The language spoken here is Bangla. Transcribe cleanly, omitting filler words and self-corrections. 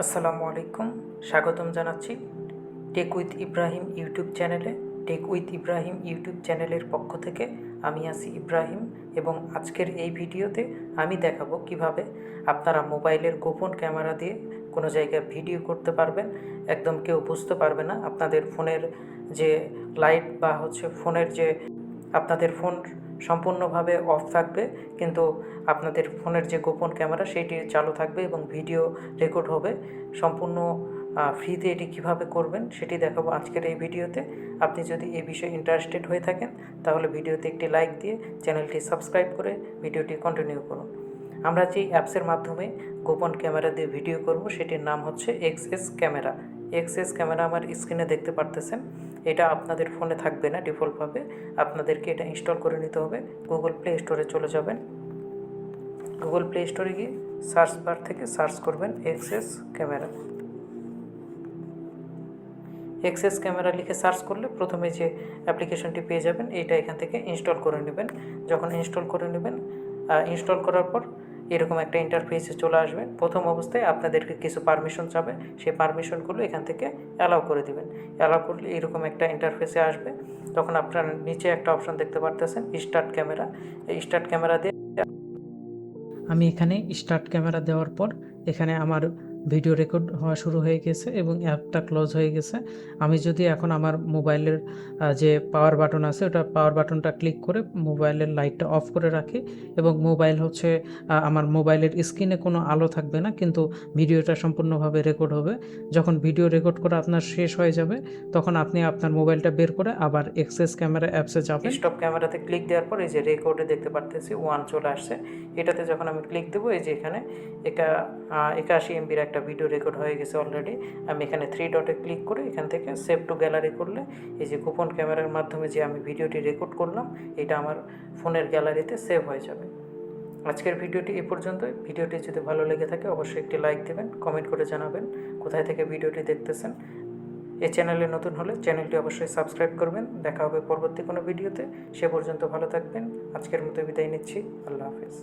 আসসালামু আলাইকুম, স্বাগতম জানাচ্ছি টেক উইথ ইব্রাহিম ইউটিউব চ্যানেলে। টেক উইথ ইব্রাহিম ইউটিউব চ্যানেলের পক্ষ থেকে আমি আছি ইব্রাহিম, এবং আজকের এই ভিডিওতে আমি দেখাবো কিভাবে আপনারা মোবাইলের গোপন ক্যামেরা দিয়ে কোনো জায়গায় ভিডিও করতে পারবেন। একদম কেউ বুঝতে পারবে না। আপনাদের ফোনের যে লাইট বা ফোনের যে আপনাদের ফোন সম্পূর্ণভাবে অফ থাকবে, কিন্তু আপনাদের ফোনের যে গোপন ক্যামেরা সেটি চালু থাকবে এবং ভিডিও রেকর্ড হবে সম্পূর্ণ ফ্রিতে। এটি কিভাবে করবেন সেটি দেখাবো আজকের এই ভিডিওতে। আপনি যদি এই বিষয়ে ইন্টারেস্টেড হয়ে থাকেন তাহলে ভিডিওতে একটি লাইক দিয়ে চ্যানেলটি সাবস্ক্রাইব করে ভিডিওটি কন্টিনিউ করুন। আমরা যেই অ্যাপসের মাধ্যমে গোপন ক্যামেরা দিয়ে ভিডিও করব সেটির নাম হচ্ছে এক্সএস ক্যামেরা। এক্সএস ক্যামেরা আমার স্ক্রিনে দেখতে পারতেছেন। এটা আপনাদের ফোনে থাকবে না ডিফল্টভাবে, আপনাদেরকে এটা ইনস্টল করে নিতে হবে। গুগল প্লে স্টোরে চলে যাবেন। গুগল প্লে স্টোরে গিয়ে সার্চ বার থেকে সার্চ করবেন এক্সএস ক্যামেরা। এক্সএস ক্যামেরা লিখে সার্চ করলে প্রথমে যে অ্যাপ্লিকেশনটি পেয়ে যাবেন, এইটা এখান থেকে ইনস্টল করে নেবেন। যখন ইনস্টল করে নেবেন, ইনস্টল করার পর এরকম একটা ইন্টারফেসে চলে আসবে। প্রথম অবস্থায় আপনাদেরকে কিছু পারমিশন চাবে, সেই পারমিশনগুলো এখান থেকে অ্যালাউ করে দিবেন। অ্যালাউ করলে এরকম একটা ইন্টারফেসে আসবে। তখন আপনার নিচে একটা অপশন দেখতে পারতেছেন স্টার্ট ক্যামেরা। এই স্টার্ট ক্যামেরা দিয়ে আমি এখানে স্টার্ট ক্যামেরা দেওয়ার পর এখানে আমার ভিডিও রেকর্ড হওয়া শুরু হয়ে গেছে এবং অ্যাপটা ক্লোজ হয়ে গেছে। আমি যদি এখন আমার মোবাইলের যে পাওয়ার বাটন আছে ওটা পাওয়ার বাটনটা ক্লিক করে মোবাইলের লাইটটা অফ করে রাখি এবং মোবাইল আমার মোবাইলের স্ক্রিনে কোনো আলো থাকবে না, কিন্তু ভিডিওটা সম্পূর্ণভাবে রেকর্ড হবে। যখন ভিডিও রেকর্ড করা আপনার শেষ হয়ে যাবে তখন আপনি আপনার মোবাইলটা বের করে আবার এক্সএস ক্যামেরা অ্যাপসে যাবেন। স্টপ ক্যামেরাতে ক্লিক দেওয়ার পর এই যে রেকর্ডে দেখতে পারতেছি 1 চলে আসছে। এটাতে যখন আমি ক্লিক দেবো, এই যে এখানে 81 MBর একটা ভিডিও রেকর্ড হয়ে গেছে অলরেডি। আমি এখানে 3 ডটে ক্লিক করে এখান থেকে সেভ টু গ্যালারি করলে এই যে গোপন ক্যামেরার মাধ্যমে যে আমি ভিডিওটি রেকর্ড করলাম এটা আমার ফোনের গ্যালারিতে সেভ হয়ে যাবে। আজকের ভিডিওটি এ পর্যন্তই। ভিডিওটি যদি ভালো লেগে থাকে অবশ্যই একটি লাইক দেবেন, কমেন্ট করে জানাবেন কোথায় থেকে ভিডিওটি দেখতেছেন। এই চ্যানেলে নতুন হলে চ্যানেলটি অবশ্যই সাবস্ক্রাইব করবেন। দেখা হবে পরবর্তী কোনো ভিডিওতে। সে পর্যন্ত ভালো থাকবেন। আজকের মতো বিদায় নিচ্ছি। আল্লাহ হাফেজ।